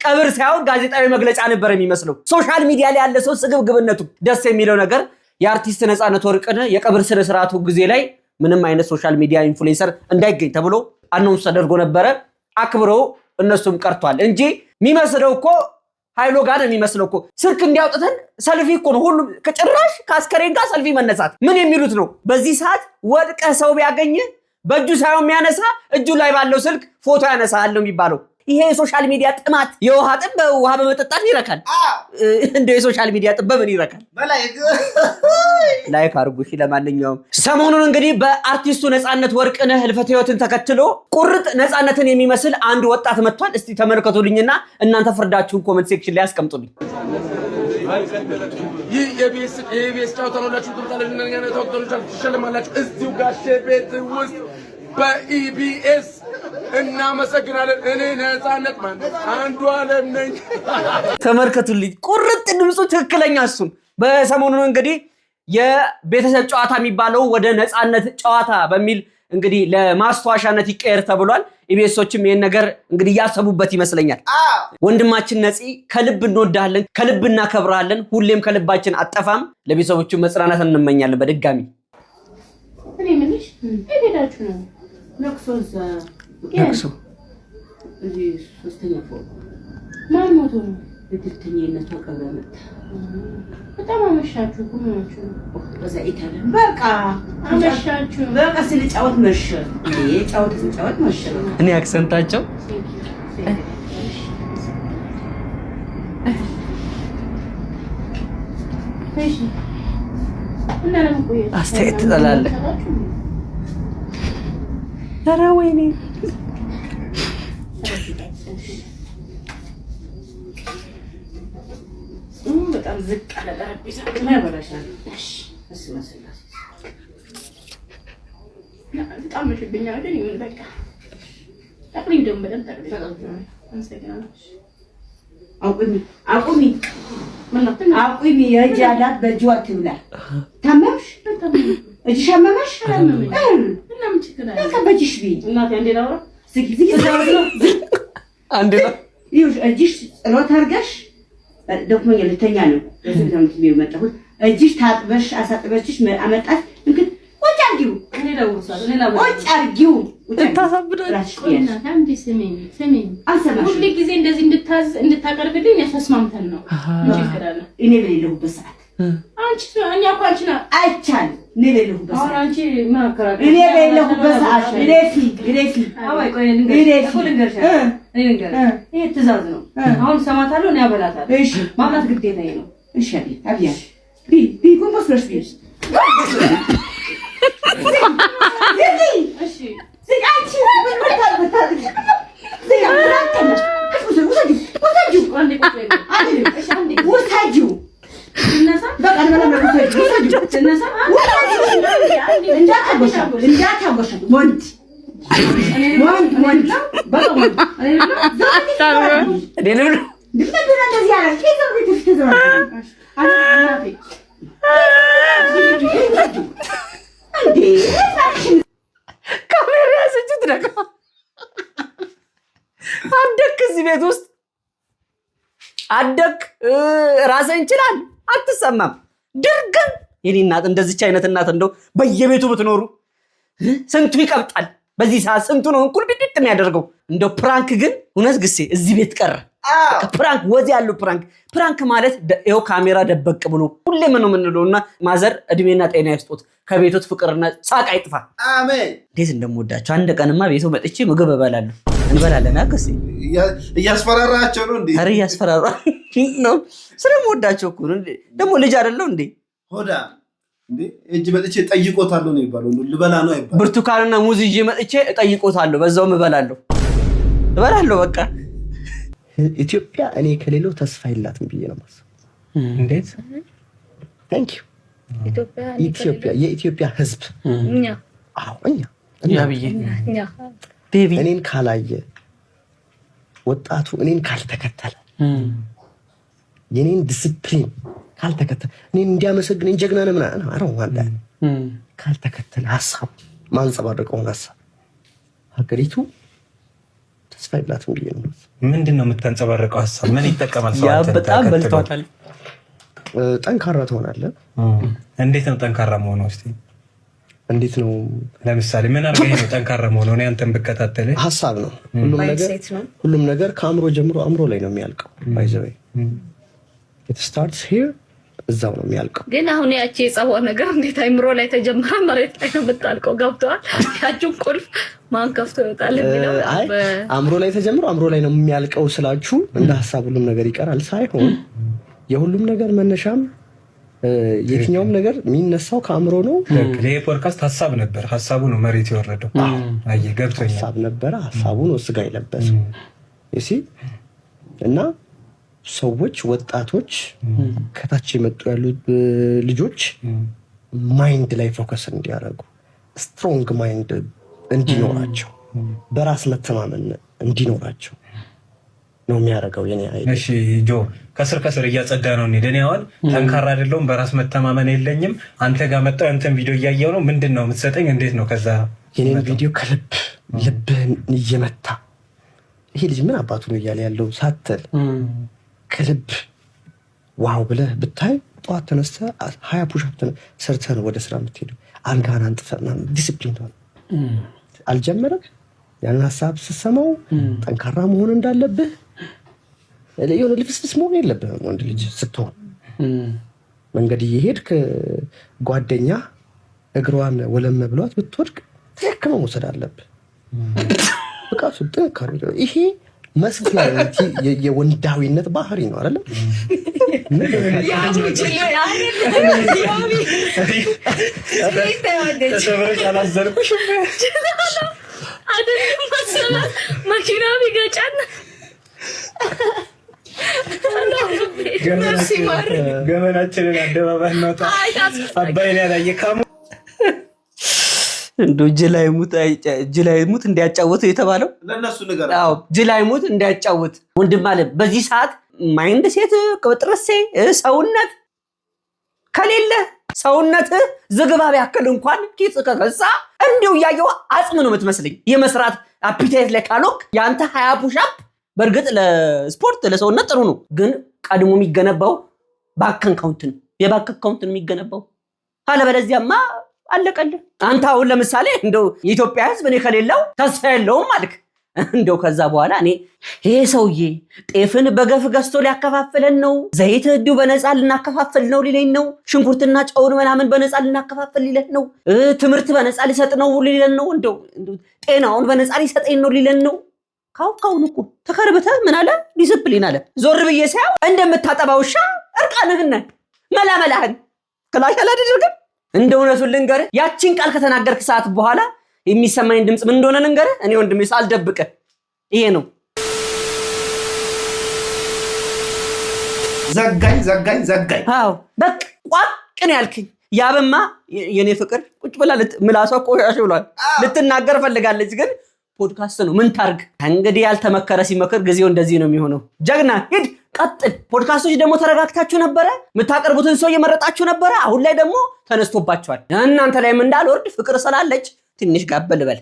ቀብር ሳይሆን ጋዜጣዊ መግለጫ ነበር የሚመስለው። ሶሻል ሚዲያ ላይ ያለ ሰው ስግብግብነቱ ደስ የሚለው ነገር የአርቲስት ነፃነት ወርቅነህ የቀብር ስነ ስርዓቱ ጊዜ ላይ ምንም አይነት ሶሻል ሚዲያ ኢንፍሉዌንሰር እንዳይገኝ ተብሎ አናውንስ ተደርጎ ነበረ። አክብሮ እነሱም ቀርቷል እንጂ የሚመስለው እኮ ኃይሎ ጋር የሚመስለው እኮ ስልክ እንዲያውጥተን ሰልፊ እኮ ነው። ሁሉ ከጭራሽ ከአስከሬን ጋር ሰልፊ መነሳት ምን የሚሉት ነው? በዚህ ሰዓት ወድቀ ሰው ቢያገኝ በእጁ ሳይሆን የሚያነሳ እጁ ላይ ባለው ስልክ ፎቶ ያነሳል ነው የሚባለው። ይሄ የሶሻል ሚዲያ ጥማት የውሃ ጥም በውሃ በመጠጣት ይረካል። እንደው የሶሻል ሚዲያ ጥም በምን ይረካል? ላይክ አድርጉ። ለማንኛውም ሰሞኑን እንግዲህ በአርቲስቱ ነፃነት ወርቅነህ ህልፈተ ህይወትን ተከትሎ ቁርጥ ነፃነትን የሚመስል አንድ ወጣት መጥቷል። እስቲ ተመልከቱልኝና እናንተ ፍርዳችሁን ኮሜንት ሴክሽን ላይ አስቀምጡልኝ። ይህ የኢቢኤስ ጨዋታ ነው። ትሸልማላችሁ እዚሁ ጋሼ ቤት ውስጥ በኢቢኤስ እናመሰግናለን። እኔ ነፃነት ማለት አንዱ ዓለም ነኝ። ተመልከቱልኝ፣ ቁርጥ ድምፁ ትክክለኛ እሱን። በሰሞኑን እንግዲህ የቤተሰብ ጨዋታ የሚባለው ወደ ነፃነት ጨዋታ በሚል እንግዲህ ለማስተዋሻነት ይቀየር ተብሏል። ኢቢኤሶችም ይሄን ነገር እንግዲህ ያሰቡበት ይመስለኛል። ወንድማችን ነፂ ከልብ እንወዳለን፣ ከልብ እናከብራለን። ሁሌም ከልባችን አጠፋም። ለቤተሰቦቹ መጽናናት እንመኛለን። በድጋሚ እኔ ምንሽ እሄዳችሁ ነው ነክሶ እዚህ ሶስተኛ ፎቅ ማን ሞቶ ነው? በትክክለኛነቱ ቀብረ መጣ። በጣም አመሻችሁ ሁሉናችሁ። በዛ ኢታለ በቃ አመሻችሁ። በቃ ስለጫወት መሸ እንዴ? ጫወት መሸ። እኔ አክሰንታቸው እሺ እና ለምን ቆየህ? አስተያየት ትጠላለህ? ኧረ ወይኔ በጣም ዝቅ አለ ጠረጴዛ ምን ያበላሻል? እሺ እሺ መስላስ በጣም መሽብኛል አይደል? ይሁን በቃ አቅሪም ደግሞ በደንብ ጠረጴዛ አንሰግናለሁ። አቁሚ የእጅ አላት በእጇ ትብላ። ታመምሽ? እጅሽ አመመሽ? እና ምን ችግር አለ? ከበጅሽ ቢ እናቴ አንዴ ላውራ ዝግ አንዴ ነው ይኸውልሽ፣ እጅሽ ጸሎት አድርገሽ ዶክመኛ ልተኛ ነው እዚህ ትምህርት ቤት መጣሁት። እጅሽ ታጥበሽ አሳጥበችሽ አመጣሽ። እንግዲህ ቁጭ አድርጊው። እኔ ላውራሳለሁ። እኔ ቁጭ አድርጊው። ታሳብዳለሽ። እናቴ አንዴ ስሜኝ አልሰማሽም። ሁሉ ጊዜ እንደዚህ እንድታቀርብልኝ ያስማምተን ነው። ምን ችግር አለ? እኔ በሌለሁበት ሰዓት እኛ እኮ አንቺን አይቻልም። እኔ በሌለሁበት ሰዓት አንቺ ምን አከራከረ? እኔ በሌለሁበት ሰዓት ግሬፊ አይ ቆይ ልንገርሽ። ይሄ ትእዛዝ ነው። አሁን ሰማታለሁ እኔ አበላታለሁ። እሺ ማብላት ግዴታዬ ነው። እሺ አብያ ቢ ኮምፖስ ፍሬሽ ቢስ እሺ ዝጋቺ ምን ታልፈታለሽ? ካሜራ ያዘችት ደግሞ አደክ እዚህ ቤት ውስጥ አደክ ራስህን እንችላል አትሰማም። ድርግም የኔ እናት እንደዚች አይነት እናት እንደው በየቤቱ ብትኖሩ ስንቱ ይቀብጣል። በዚህ ሰዓት ስንቱ ነው እንኩል ቢጥጥ የሚያደርገው። እንደው ፕራንክ ግን እውነት ግሴ እዚህ ቤት ቀረ። ፕራንክ ወዚ ያለው ፕራንክ ማለት ይኸው ካሜራ ደበቅ ብሎ ሁሌም ነው የምንለውና ማዘር እድሜና ጤና ይስጡት። ከቤቶት ፍቅርና ሳቅ አይጥፋ። አሜን። እንዴት እንደምወዳቸው አንድ ቀንማ ቤቱ መጥቼ ምግብ እበላለሁ። እንበላለን። አገሴ እያስፈራራቸው ነው እንዴ? ኧረ እያስፈራራ ነው። ስለምወዳቸው እኮ ነው። ደግሞ ልጅ አይደለው እንዴ? ሆዳ እንዴ እጅ መጥቼ ጠይቆታለሁ ነው ይባላል። ልበላ ነው አይባል። ብርቱካንና ሙዝ ይዤ መጥቼ ጠይቆታለሁ። በዛውም እበላለሁ። በቃ ኢትዮጵያ እኔ ከሌለው ተስፋ የላትም ብዬ ነው ማሰብ። እንዴት? ታንክ ዩ ኢትዮጵያ የኢትዮጵያ ሕዝብ እኛ እኔን ካላየ ወጣቱ እኔን ካልተከተለ የኔን ዲስፕሊን ካልተከተለ እኔን እንዲያመሰግነኝ ጀግና ነህ ምናምን አረው ዋንዳ ካልተከተለ ሀሳብ ማንጸባረቀውን ሀሳብ ሀገሪቱ ተስፋ የላትም ብዬ ነው። ምንድነው የምታንጸባረቀው ሀሳብ? ምን ይጠቀማል ሰው? ያ በጣም በልቷታል። ጠንካራ ትሆናለህ። እንዴት ነው ጠንካራ መሆን? እስቲ እንዴት ነው ለምሳሌ ምን አርገኝ ነው ጠንካራ መሆን ነው አንተን በከታተለ ሐሳብ ነው ሁሉም ነገር ከአእምሮ ጀምሮ አእምሮ ላይ ነው የሚያልቀው ባይዘይ it starts here እዛው ነው የሚያልቀው ግን አሁን ያቺ የጸዋ ነገር እንዴት አእምሮ ላይ ተጀመረ መሬት ላይ ነው የምታልቀው ገብቷል ያቺን ቁልፍ ማን ከፍቶ ይወጣል የሚለው አእምሮ ላይ ተጀምሮ አእምሮ ላይ ነው የሚያልቀው ስላችሁ እንደ ሐሳብ ሁሉም ነገር ይቀራል ሳይሆን የሁሉም ነገር መነሻም የትኛውም ነገር የሚነሳው ከአእምሮ ነው ይሄ ፖድካስት ሐሳብ ነበር ሐሳቡ ነው መሬት የወረደው አይ ገብቶኛል ሐሳብ ነበር ሐሳቡ ነው ስጋ የለበሰው እሺ እና ሰዎች ወጣቶች ከታች የመጡ ያሉት ልጆች ማይንድ ላይ ፎከስ እንዲያደርጉ ስትሮንግ ማይንድ እንዲኖራቸው በራስ መተማመን እንዲኖራቸው ነው የሚያደርገው የኔ አይደል እሺ ጆ ከስር እያጸዳ ነው እንደኔ አሁን ጠንካራ አይደለም በራስ መተማመን የለኝም አንተ ጋር መጣው አንተን ቪዲዮ እያየው ነው ምንድነው የምትሰጠኝ እንዴት ነው ከዛ የኔን ቪዲዮ ከልብ ልብህን እየመታ ይሄ ልጅ ምን አባቱ ነው እያለ ያለው ሳትል ከልብ ዋው ብለህ ብታይ ጧት ተነስተህ 20 ፑሽ አፕ ሰርተህ ነው ወደ ስራ የምትሄደው አልጋህን አንጥፈህና ዲሲፕሊን ነው አልጀመረም ያን ሐሳብ ስትሰማው ጠንካራ መሆን እንዳለብህ ለየው ልፍስፍስ መሆን የለብህም ወንድ ልጅ ስትሆን መንገድ እየሄድክ ጓደኛ እግሯን ወለም ብሏት ብትወድቅ ተከመ መውሰድ አለብህ በቃ ጥንካሬ ይሄ መስኪናሊቲ የወንዳዊነት ባህሪ ነው አይደል መኪና ቢገጫን ገመናችንን አደባባይ እናውጣ አባይን ያላየካሙ እንዶ ጅላይ ሙት እንዲያጫውት የተባለው ለነሱ ነገር አዎ ጅላይ ሙት እንዲያጫውት ወንድም ማለት በዚህ ሰዓት ማይንድ ሴት ቅጥርሴ ሰውነት ከሌለ ሰውነት ዝግባብ ያክል እንኳን ኪስ ከከሳ እንዲው ያየው አጽም ነው የምትመስለኝ የመስራት አፒታይት ላይ ካሎክ ያንተ 20 ፑሽ አፕ በርግጥ ለስፖርት ለሰውነት ጥሩ ነው ግን ቀድሞ የሚገነባው ባንክ አካውንት ነው የባንክ አካውንት ነው የሚገነባው አለበለዚያማ አለቀለ አንተ አሁን ለምሳሌ እንደው የኢትዮጵያ ህዝብ እኔ ከሌለው ተስፋ የለውም አልክ እንደው ከዛ በኋላ እኔ ይሄ ሰውዬ ጤፍን በገፍ ገዝቶ ሊያከፋፍለን ነው ዘይት እንዲው በነፃ ልናከፋፍል ነው ሊለኝ ነው ሽንኩርትና ጨውን ምናምን በነፃ ልናከፋፍል ሊለን ነው ትምህርት በነፃ ሊሰጥ ነው ሊለን ነው እንደው ጤናውን በነፃ ሊሰጠኝ ነው ሊለን ነው ካውን እኮ ተከርበተ ምን አለ ዲሲፕሊን አለ ዞር ብዬ ሳይው እንደምታጠባው ሻ እርቃንህን መላመላህን ክላሽ አላደረግም እንደው እውነቱን ልንገርህ ያቺን ቃል ከተናገርክ ሰዓት በኋላ የሚሰማኝ ድምጽ ምን እንደሆነ ልንገርህ እኔ ወንድሜ ሳልደብቅ ይሄ ነው ዘጋኝ አዎ በቃ ቋቅን ያልከኝ ያበማ የኔ ፍቅር ቁጭ ብላ ምላሷ ቆሻሽ ብሏል ልትናገር ፈልጋለች ግን ፖድካስት ነው ምን ታርግ እንግዲህ ያልተመከረ ሲመከር ጊዜው እንደዚህ ነው የሚሆነው ጀግና ሂድ ቀጥል ፖድካስቶች ደግሞ ተረጋግታችሁ ነበረ የምታቀርቡትን ሰው እየመረጣችሁ ነበረ አሁን ላይ ደግሞ ተነስቶባችኋል እናንተ ላይም እንዳልወርድ ፍቅር ስላለች ትንሽ ጋበል በል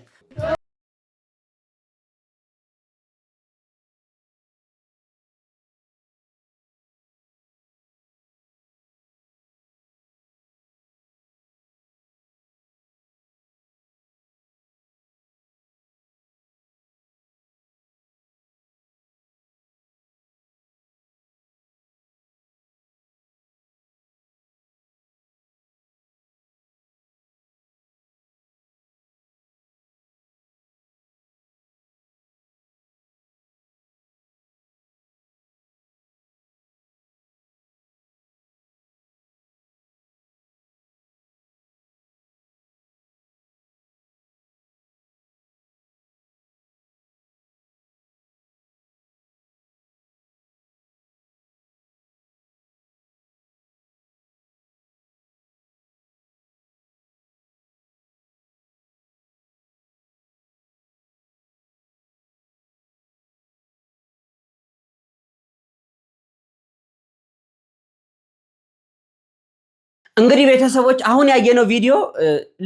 እንግዲህ ቤተሰቦች አሁን ያየነው ቪዲዮ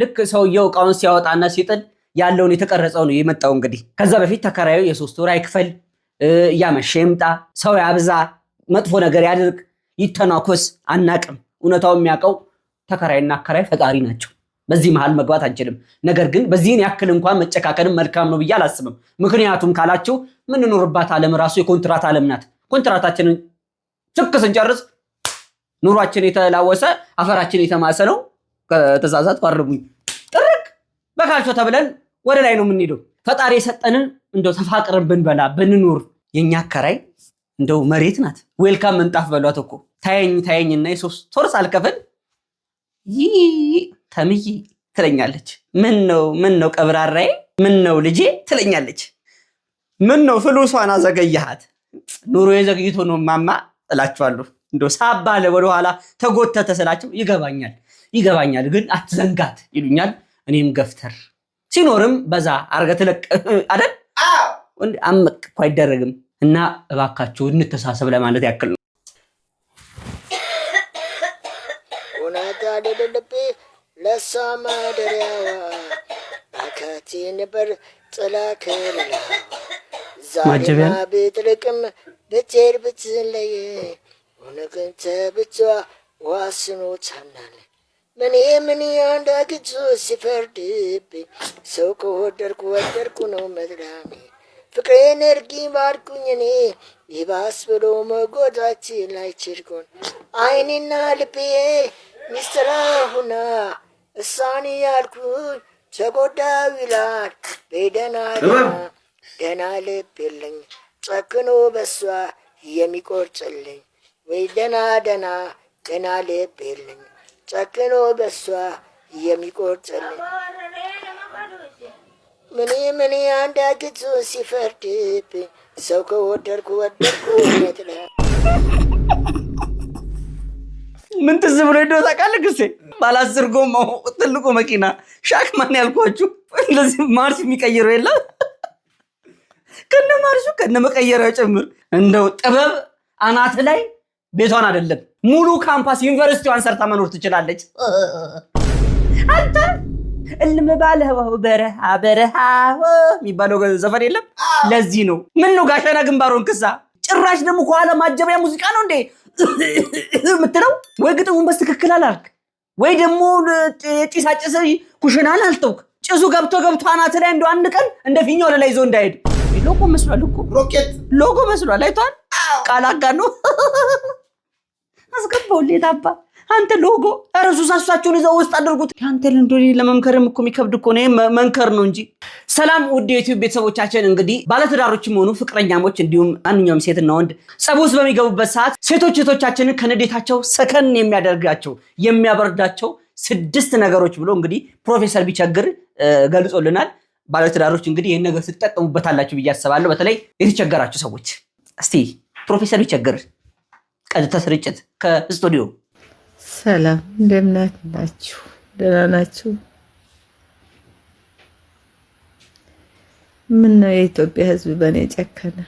ልክ ሰውየው እቃውን ሲያወጣና ሲጥል ያለውን የተቀረጸው ነው የመጣው እንግዲህ ከዛ በፊት ተከራዩ የ3 ወር አይክፈል ያመሸ ይምጣ ሰው ያብዛ መጥፎ ነገር ያድርግ ይተናኮስ አናቅም እውነታው የሚያውቀው ተከራይና አከራይ ፈጣሪ ናቸው በዚህ መሃል መግባት አንችልም። ነገር ግን በዚህን ያክል እንኳን መጨካከልም መልካም ነው ብዬ አላስብም። ምክንያቱም ካላችሁ ምንኖርባት ዓለም ራሱ የኮንትራት ዓለም ናት። ኮንትራታችንን ጭክ ስንጨርስ ኑሯችን የተላወሰ አፈራችን የተማሰ ነው። ከተሳሳትኩ አርሙኝ። ጥርቅ በካልቾ ተብለን ወደ ላይ ነው የምንሄደው። ፈጣሪ የሰጠንን እንደው ተፋቅረን ብንበላ ብንኖር የኛ አከራይ እንደው መሬት ናት። ዌልካም ምንጣፍ በሏት እኮ ታየኝና የ3 ወር ሳልከፍል ተምይ ትለኛለች። ምን ነው ቀብራራዬ፣ ምን ነው ልጄ ትለኛለች። ምን ነው ፍሉሷን አዘገየሃት፣ ኑሮ የዘግይቶ ነው ማማ እላችኋለሁ። እንደው ሳባለ ወደኋላ ተጎተተ ስላቸው ይገባኛል ግን አትዘንጋት ይሉኛል። እኔም ገፍተር ሲኖርም በዛ አርገ ትለቅ አይደል? አመቅ እኮ አይደረግም። እና እባካችሁ እንተሳሰብ ለማለት ያክል ነው። ኡናታ ደደለቤ ለሳ ማደሪያዋ አካቲ ነበር ጥላ ከለላ ዛሬማ ብትርቅም ብትሄድ ብትለየ ሆነገንተ ብቻ ዋስኖ ቻናለ ምን አንዳግቶ ሲፈርድብኝ ሰው ከወደድኩ ነው መድራሜ ፍቅሬን እርጊ ባርኩኝ እኔ ይባስ ብሎ መጎዳች ላይ ችርጎን አይኔና ልቤ ሚስጥራ ሁና እሳኔ ያልኩኝ ተጎዳው ይላል ደና ልብ የለኝ ጨክኖ በሷ የሚቆርጭልኝ ወይ ደና ልብ የለኝ ጨክኖ በሷ የሚቆርጭልኝ ምን አንዳግቶ ሲፈርድብኝ ሰው ከወደድኩ ወደድኩ ምን ትዝ ብሎ ሄዶ ታውቃለህ? ግሴ ባለ10 ጎማ ትልቁ መኪና ሻክማን ያልኳችሁ እንደዚህ ማርሽ የሚቀይረው የለም ከነ ማርሹ ከነ መቀየሪያው ጭምር። እንደው ጥበብ አናት ላይ ቤቷን አይደለም ሙሉ ካምፓስ ዩኒቨርሲቲዋን ሰርታ መኖር ትችላለች። አንተ እልም ባለው በረሃ የሚባለው ዘፈን የለም? ለዚህ ነው። ምን ነው ጋሸና ግንባሩን ክሳ ጭራሽ ደግሞ ከኋላ ማጀቢያ ሙዚቃ ነው እንዴ የምትለው? ወይ ግጥሙን በትክክል አላልክ፣ ወይ ደግሞ ጭሳጭስ ኩሽናን አልተውክ። ጭሱ ገብቶ አናት ላይ እንደው አንድ ቀን እንደ ፊኛ ወደ ላይ ይዞ እንዳይሄድ ሎጎ መስሏል እኮ ሮኬት ሎጎ መስሏል። አይቷል ቃላጋ ነው አስገባው ለታባ አንተ ሎጎ አረሱ ሳሳቸውን ይዘው ውስጥ አድርጉት። ያንተ ለንዶሪ ለመምከርም እኮ የሚከብድ እኮ ነው መንከር ነው እንጂ። ሰላም ውድ የዩቲዩብ ቤተሰቦቻችን፣ እንግዲህ ባለትዳሮችም ሆኑ ፍቅረኛሞች እንዲሁም ማንኛውም ሴትና ወንድ ጸብ ውስጥ በሚገቡበት ሰዓት ሴቶች እህቶቻችንን ከንዴታቸው ሰከን የሚያደርጋቸው የሚያበርዳቸው 6 ነገሮች ብሎ እንግዲህ ፕሮፌሰር ቢቸግር ገልጾልናል። ባለትዳሮች እንግዲህ ይህን ነገር ትጠቀሙበታላችሁ ብዬ አስባለሁ። በተለይ የተቸገራችሁ ሰዎች እስቲ ፕሮፌሰር ቢቸግር ቀጥታ ስርጭት ከስቱዲዮ። ሰላም እንደምን ናችሁ? ደህና ናችሁ? ምን ነው የኢትዮጵያ ሕዝብ በእኔ ጨከነ?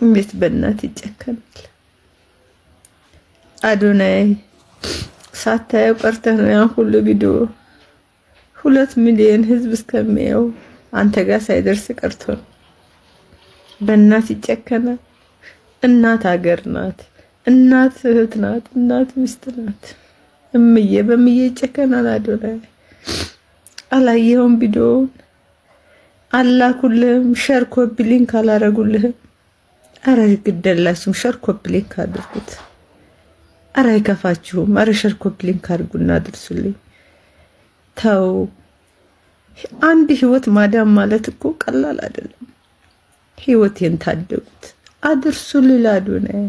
እንዴት በእናት ይጨከናል? አዶናይ ሳታየው ቀርተህ ነው ያን ሁሉ ቪዲዮ 2 ሚሊዮን ሕዝብ እስከሚያየው አንተ ጋር ሳይደርስ ቀርቶ ነው። በእናት ይጨከናል። እናት ሀገር ናት፣ እናት እህት ናት፣ እናት ሚስት ናት። እምዬ በምዬ ይጨከናል። አዶናይ አላየኸውም? ቪዲዮውን አላኩልህም? ሸር ኮፒ ሊንክ አላረጉልህም? አረ ግደላችሁም፣ ሸር ኮፒ ሊንክ አድርጉት። አረ አይከፋችሁም? አረ ሸር ኮፒ ሊንክ አድርጉና አድርሱልኝ። ተው፣ አንድ ህይወት ማዳም ማለት እኮ ቀላል አይደለም። ህይወቴን ታደጉት፣ አድርሱልኝ ለአዶናይ።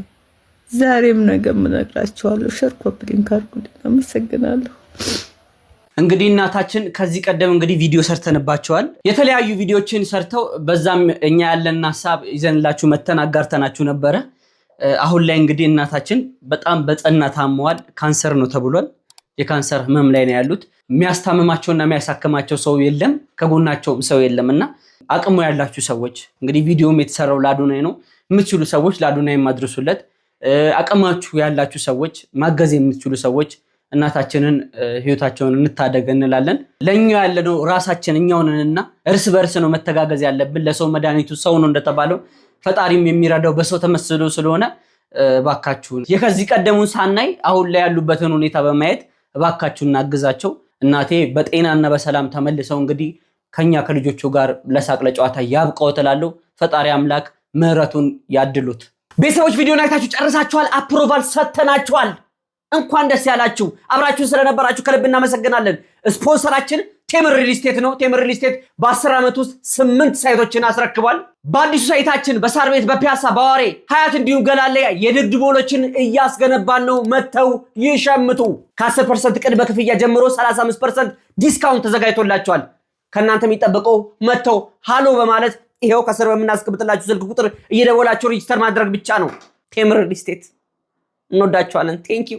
ዛሬም ነገም እነግራችኋለሁ። ሸር ኮፒ ሊንክ አድርጉልኝ። አመሰግናለሁ። እንግዲህ እናታችን ከዚህ ቀደም እንግዲህ ቪዲዮ ሰርተንባቸዋል። የተለያዩ ቪዲዮችን ሰርተው በዛም እኛ ያለን ሐሳብ ይዘንላችሁ መተን አጋርተናችሁ ነበረ። አሁን ላይ እንግዲህ እናታችን በጣም በጸና ታመዋል። ካንሰር ነው ተብሏል። የካንሰር ህመም ላይ ነው ያሉት። የሚያስታምማቸውና የሚያሳክማቸው ሰው የለም፣ ከጎናቸውም ሰው የለምና አቅሙ ያላችሁ ሰዎች እንግዲህ ቪዲዮም የተሰራው ለአዶናይ ነው። የምትችሉ ሰዎች ለአዶናይ ማድረሱለት። አቅማችሁ ያላችሁ ሰዎች ማገዝ የምትችሉ ሰዎች እናታችንን ህይወታቸውን እንታደግ እንላለን። ለኛ ያለነው ራሳችን እኛውንና እርስ በርስ ነው መተጋገዝ ያለብን። ለሰው መድኃኒቱ ሰው ነው እንደተባለው ፈጣሪም የሚረዳው በሰው ተመስሎ ስለሆነ እባካችሁን የከዚህ ቀደሙን ሳናይ አሁን ላይ ያሉበትን ሁኔታ በማየት እባካችሁን እናግዛቸው። እናቴ በጤናና በሰላም ተመልሰው እንግዲህ ከኛ ከልጆቹ ጋር ለሳቅ ለጨዋታ ያብቃው ተላለው። ፈጣሪ አምላክ ምህረቱን ያድሉት። ቤተሰቦች ቪዲዮን አይታችሁ ጨርሳችኋል። አፕሮቫል ሰተናችኋል። እንኳን ደስ ያላችሁ። አብራችሁን ስለነበራችሁ ከልብ እናመሰግናለን። ስፖንሰራችን ቴምር ሪል ስቴት ነው። ቴምር ሪል ስቴት በ10 ዓመት ውስጥ 8 ሳይቶችን አስረክቧል። በአዲሱ ሳይታችን በሳር ቤት፣ በፒያሳ፣ በአዋሬ፣ ሀያት እንዲሁም ገላሌ የንግድ ቦሎችን እያስገነባን ነው። መተው ይሸምቱ። ከ10% ቅድመ ክፍያ ጀምሮ 35% ዲስካውንት ተዘጋጅቶላቸዋል። ከእናንተ የሚጠበቀው መተው ሃሎ በማለት ይሄው ከስር በምናስቀምጥላችሁ ስልክ ቁጥር እየደወላችሁ ሬጂስተር ማድረግ ብቻ ነው። ቴምር ሪል ስቴት እንወዳችኋለን። ቴንክ ዩ